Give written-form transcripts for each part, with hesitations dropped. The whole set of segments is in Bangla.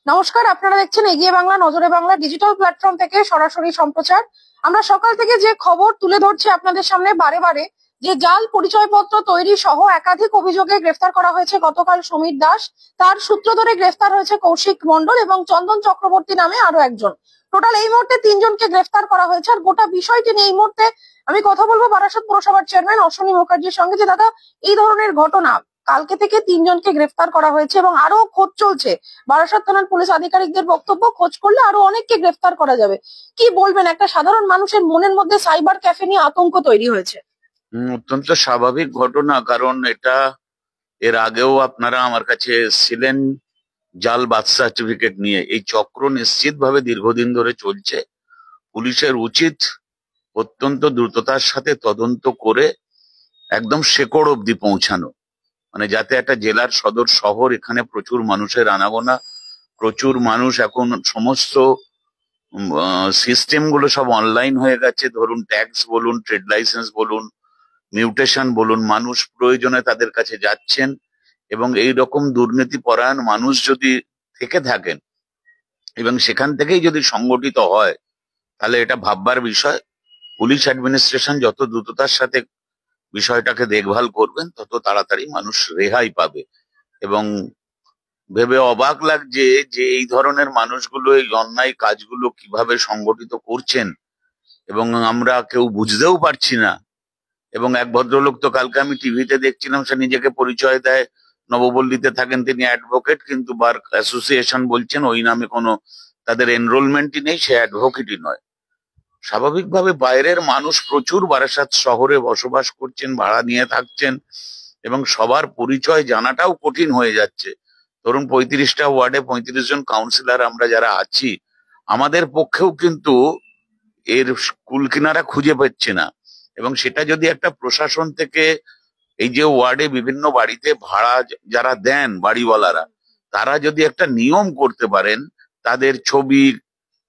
নমস্কার, আপনারা দেখছেন এগিয়ে বাংলা, নজরে বাংলা ডিজিটাল প্ল্যাটফর্ম থেকে সরাসরি সম্প্রচার। আমরা সকাল থেকে যে খবর তুলে ধরছি আপনাদের সামনে বারে বারে, যে জাল পরিচয়পত্র তৈরি সহ একাধিক অভিযোগে গ্রেফতার করা হয়েছে গতকাল সমীর দাস, তার সূত্র ধরে গ্রেফতার হয়েছে কৌশিক মণ্ডল এবং চন্দন চক্রবর্তী নামে আরো একজন। টোটাল এই মুহূর্তে 3 জনকে গ্রেফতার করা হয়েছে। আর গোটা বিষয়টি নিয়ে এই মুহূর্তে আমি কথা বলবো বারাসাত পুরসভার চেয়ারম্যান অশ্বনী মুখার্জির সঙ্গে। যে দাদা, এই ধরনের ঘটনা কালকে থেকে 3 জনকে গ্রেফতার করা হয়েছে এবং আরো খোঁজ চলছে। বারাসাত থানার পুলিশ আধিকারিকদের বক্তব্য, খোঁজ করলে আরো অনেককে গ্রেফতার করা যাবে। কি বলবেন, একটা সাধারণ মানুষের মনের মধ্যে সাইবার ক্যাফে নিয়ে আতঙ্ক তৈরি হয়েছে? অত্যন্ত স্বাভাবিক ঘটনা, কারণ এটা এর আগেও আপনারা আমার কাছে এসেছিলেন জাল বার্থ সার্টিফিকেট নিয়ে। এই চক্র নিশ্চিতভাবে দীর্ঘদিন ধরে চলছে। পুলিশের উচিত অত্যন্ত দ্রুততার সাথে তদন্ত করে একদম শেকড় অবধি পৌঁছানো, মানে যাতে একটা জেলার সদর শহর, এখানে প্রচুর মানুষের আনাগোনা, প্রচুর মানুষ, এখন সমস্ত সিস্টেম গুলো সব অনলাইন হয়ে গেছে। ধরুন ট্যাক্স বলুন, ট্রেড লাইসেন্স বলুন, মিউটেশন বলুন, মানুষ প্রয়োজনে তাদের কাছে যাচ্ছেন। এবং এই রকম দুর্নীতি পরায়ণ মানুষ যদি থেকে থাকেন এবং সেখান থেকেই যদি সংগঠিত হয়, তাহলে এটা ভাববার বিষয়। পুলিশ অ্যাডমিনিস্ট্রেশন যত দ্রুততার সাথে বিষয়টাকে দেখভাল করবেন, তত তাড়াতাড়ি মানুষ রেহাই পাবে। এবং ভেবে অবাক লাগছে যে এই ধরনের মানুষগুলো এই অন্যায় কাজগুলো কিভাবে সংগঠিত করছেন এবং আমরা কেউ বুঝতেও পারছি না। এবং এক ভদ্রলোক তো কালকে আমি টিভিতে দেখছিলাম, সে নিজেকে পরিচয় দেয় নবপল্লীতে থাকেন, তিনি অ্যাডভোকেট, কিন্তু বার অ্যাসোসিয়েশন বলছেন ওই নামে কোনো তাদের এনরোলমেন্টই নেই, সে অ্যাডভোকেটই নয়। স্বাভাবিকভাবে বাইরের মানুষ প্রচুর বারাসাত শহরে বসবাস করছেন, ভাড়া নিয়ে থাকছেন, এবং সবার পরিচয় জানাটাও কঠিন হয়ে যাচ্ছে। ধরুন 35টা ওয়ার্ডে 35 জন কাউন্সিলর আমরা যারা আছি, আমাদের পক্ষেও কিন্তু এর কুল কিনারা খুঁজে পাচ্ছি না। এবং সেটা যদি একটা প্রশাসন থেকে, এই যে ওয়ার্ডে বিভিন্ন বাড়িতে ভাড়া যারা দেন বাড়িওয়ালারা, তারা যদি একটা নিয়ম করতে পারেন, তাদের ছবি,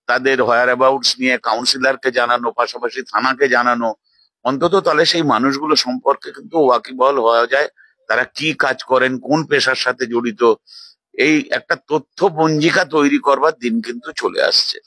তাদের হোয়ার অ্যাবাউটস নিয়ে কাউন্সিলরকে জানানো, পাশাপাশি থানাকে জানানো, অন্তত তাহলে সেই মানুষগুলো সম্পর্কে কিন্তু ওয়াকিবহাল হওয়া যায়, তারা কি কাজ করেন, কোন পেশার সাথে জড়িত। এই একটা তথ্য পঞ্জিকা তৈরি করবার দিন কিন্তু চলে আসছে।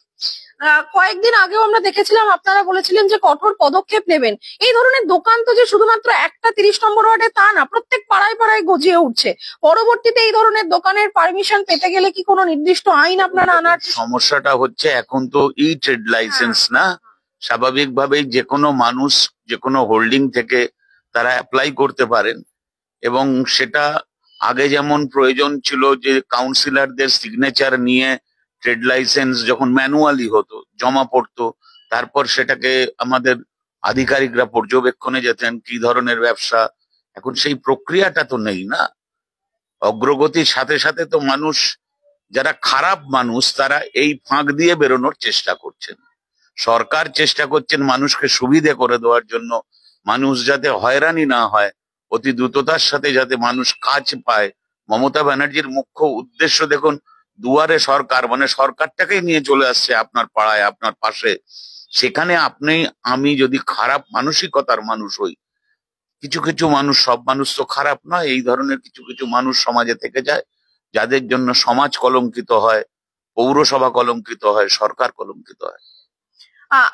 কয়েকদিন আগেও আমরা দেখেছিলাম আপনারা বলেছিলেন যে কঠোর পদক্ষেপ নেবেন। এই ধরনের দোকান তো যে শুধুমাত্র একটা 30 নম্বর ওয়ার্ডে তা না, প্রত্যেক পাড়ায় পাড়ায় গজিয়ে উঠছে। পরবর্তীতে এই ধরনের দোকানের পারমিশন পেতে গেলে কি কোনো নির্দিষ্ট আইন আপনারা আনার? সমস্যাটা হচ্ছে এখন তো ই ট্রেড লাইসেন্স না, স্বাভাবিকভাবেই যে কোনো মানুষ যে কোনো হোল্ডিং থেকে তারা অ্যাপ্লাই করতে পারেন। এবং সেটা আগে যেমন প্রয়োজন ছিল যে কাউন্সিলরদের সিগনেচার নিয়ে ট্রেড লাইসেন্স যখন ম্যানুয়ালি হতো জমা পড়তো, তারপর সেটাকে আমাদের আধিকারিকরা পর্যবেক্ষণে যেতেন কি ধরনের ব্যবসা, এখন সেই প্রক্রিয়াটা তো নেই না। অগ্রগতির সাথে সাথে তো মানুষ, যারা খারাপ মানুষ, তারা এই ফাঁক দিয়ে বেরোনোর চেষ্টা করছেন। সরকার চেষ্টা করছেন মানুষকে সুবিধে করে দেওয়ার জন্য, মানুষ যাতে হয়রানি না হয়, অতি দ্রুততার সাথে যাতে মানুষ কাজ পায়। মমতা ব্যানার্জির মুখ্য উদ্দেশ্য দেখুন, দুয়ারে সরকার, মানে সরকারটাকেই নিয়ে চলে আসছে আপনার পাড়ায়, আপনার পাশে। সেখানে আপনি আমি যদি খারাপ মানসিকতার মানুষ হই, কিছু কিছু মানুষ, সব মানুষ তো খারাপ নয়, এই ধরনের কিছু কিছু মানুষ সমাজে থেকে যায়, যাদের জন্য সমাজ কলঙ্কিত হয়, পৌরসভা কলঙ্কিত হয়, সরকার কলঙ্কিত হয়।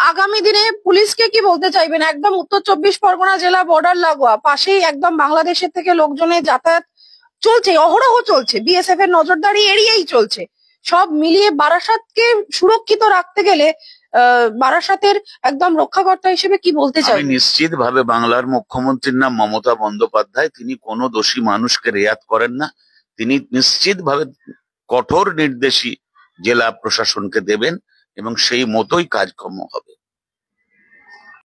আগামী দিনে পুলিশকে কি বলতে চাইবেন? একদম উত্তর 24 পরগনা জেলা বর্ডার লাগোয়া, পাশেই একদম বাংলাদেশের থেকে লোকজনের যাতায়াত চলছে, অহরহ চলছে, বিএসএফ এর নজরদারি এড়িয়েই চলছে। সব মিলিয়ে বারাসাতকে সুরক্ষিত রাখতে গেলে বারাসাতের একদম রক্ষাকর্তা হিসেবে কি বলতে চাই? নিশ্চিত ভাবে বাংলার মুখ্যমন্ত্রীর নাম মমতা বন্দ্যোপাধ্যায়, তিনি কোনো দোষী মানুষকে রেয়াত করেন না। তিনি নিশ্চিত ভাবে কঠোর নির্দেশই জেলা প্রশাসনকে দেবেন এবং সেই মতোই কাজকর্ম হবে।